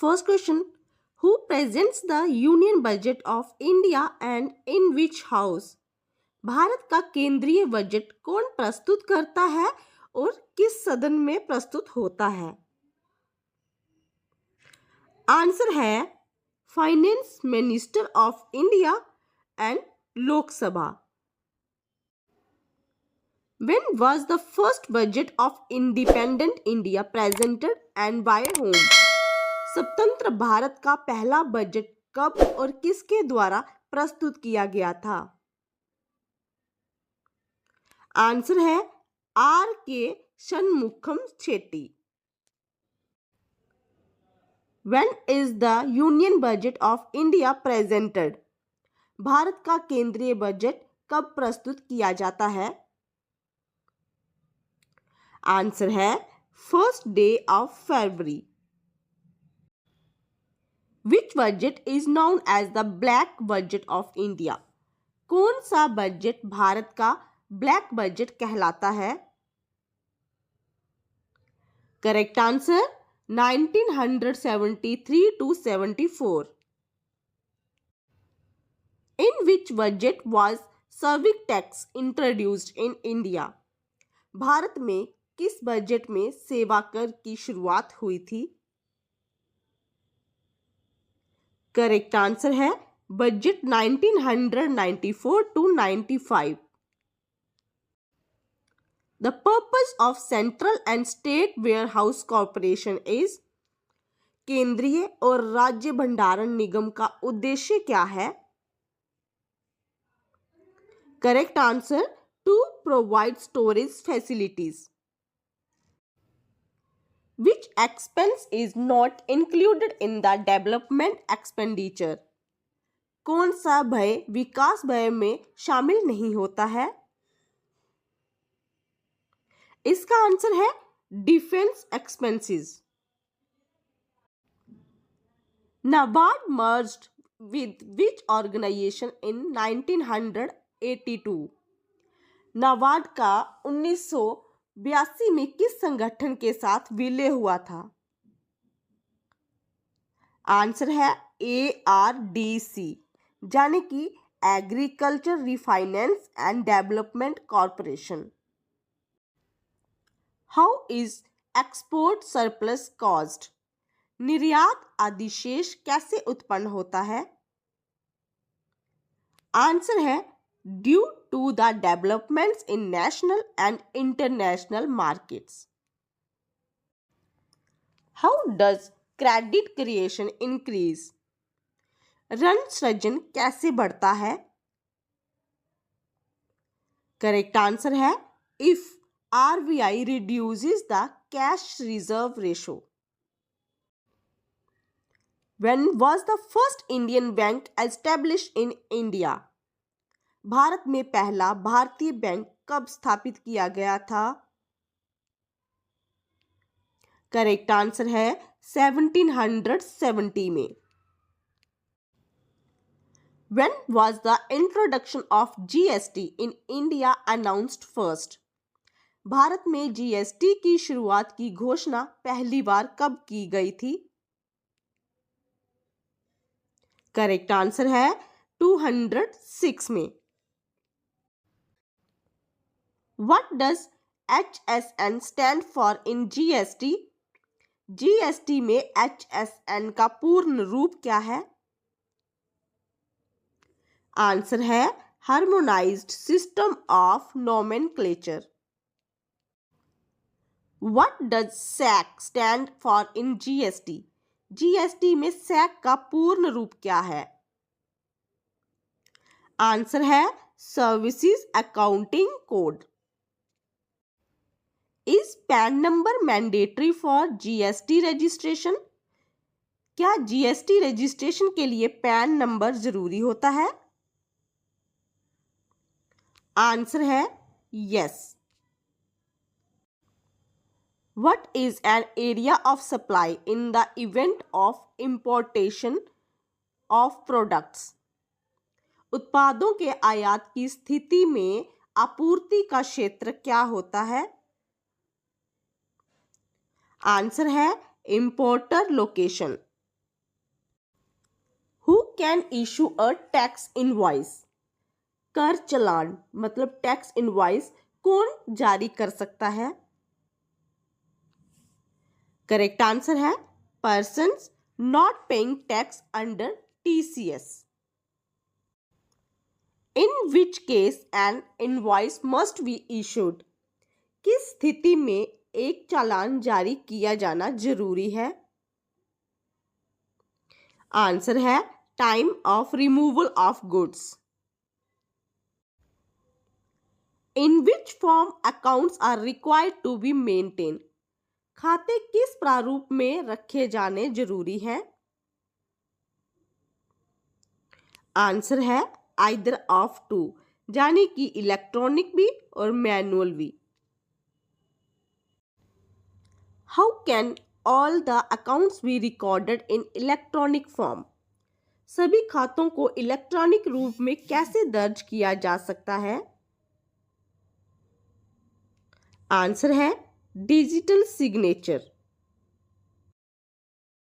first question. Who presents the Union Budget of India and in which house? Bharat का केंद्रीय budget कौन प्रस्तुत करता है और किस सदन में प्रस्तुत होता है? आंसर है finance minister of India and Lok Sabha. When was the first budget of independent India presented and by whom? स्वतंत्र भारत का पहला बजट कब और किसके द्वारा प्रस्तुत किया गया था? आंसर है R.K. Shanmukham Shetty. When is the Union Budget of India presented? Bharat का केंद्रीय बजट कब प्रस्तुत किया जाता है? आंसर है first day of February. Which budget is known as the Black Budget of India? कौन सा बजट भारत का ब्लैक बजट कहलाता है? Correct answer 1973 to 74. In which budget was service tax introduced in India? Bharat में किस बजट में सेवा कर की शुरुआत हुई थी? करेक्ट आंसर है budget 1994 to 95. The purpose of Central and State Warehouse Corporation is? केंद्रीय और राज्य भंडारण निगम का उद्देश्य क्या है? Correct answer to provide storage facilities. Which expense is not included in the development expenditure? कौन सा व्यय विकास व्यय में शामिल नहीं होता है? इसका आंसर है defence expenses. NABARD merged with which organization in 1982? NABARD का 1982 में किस संगठन के साथ विलय हुआ था? आंसर है ARDC यानी कि agriculture refinance and development corporation. How is export surplus caused? निर्यात अधिशेष कैसे उत्पन्न होता है? आंसर है due to the developments in national and international markets. How does credit creation increase? ऋण सृजन कैसे बढ़ता है? करेक्ट आंसर है if RBI reduces the cash reserve ratio. When was the first Indian bank established in India? Bharat में पहला भारतीय bank कब स्थापित किया गया था? करेक्ट आंसर है 1770 में. When was the introduction of GST in India announced first? Bharat में GST की शुरुआत की घोषणा पहली बार कब की गई थी? करेक्ट आंसर है 206 में. What does HSN stand for in GST? GST में HSN का पूर्ण रूप क्या है? आंसर है harmonised system of nomenclature. What does SAC stand for in GST? GST में SAC का पूर्ण रूप क्या है? आंसर है services accounting code. Is PAN number mandatory for GST registration? क्या GST रजिस्ट्रेशन के लिए पैन नंबर जरूरी होता है? आंसर है yes. What is an area of supply in the event of importation of products? उत्पादों के आयात की स्थिति में आपूर्ति का क्षेत्र क्या होता है? आंसर है importer location. Can issue a tax invoice? कर चालान मतलब टैक्स इनवॉइस कौन जारी कर सकता है? करेक्ट आंसर है persons not paying tax under TCS. In which case an invoice must be issued? किस स्थिति में एक चालान जारी किया जाना जरूरी है? आंसर है time of removal of goods. In which form accounts are required to be maintained? खाते किस प्रारूप में रखे जाने जरूरी है? आंसर है आइदर ऑफ टू, यानी कि इलेक्ट्रॉनिक भी और मैनुअल भी. How can all the accounts be recorded in electronic form? सभी खातों को इलेक्ट्रॉनिक रूप में कैसे दर्ज किया जा सकता है? आंसर है डिजिटल सिग्नेचर.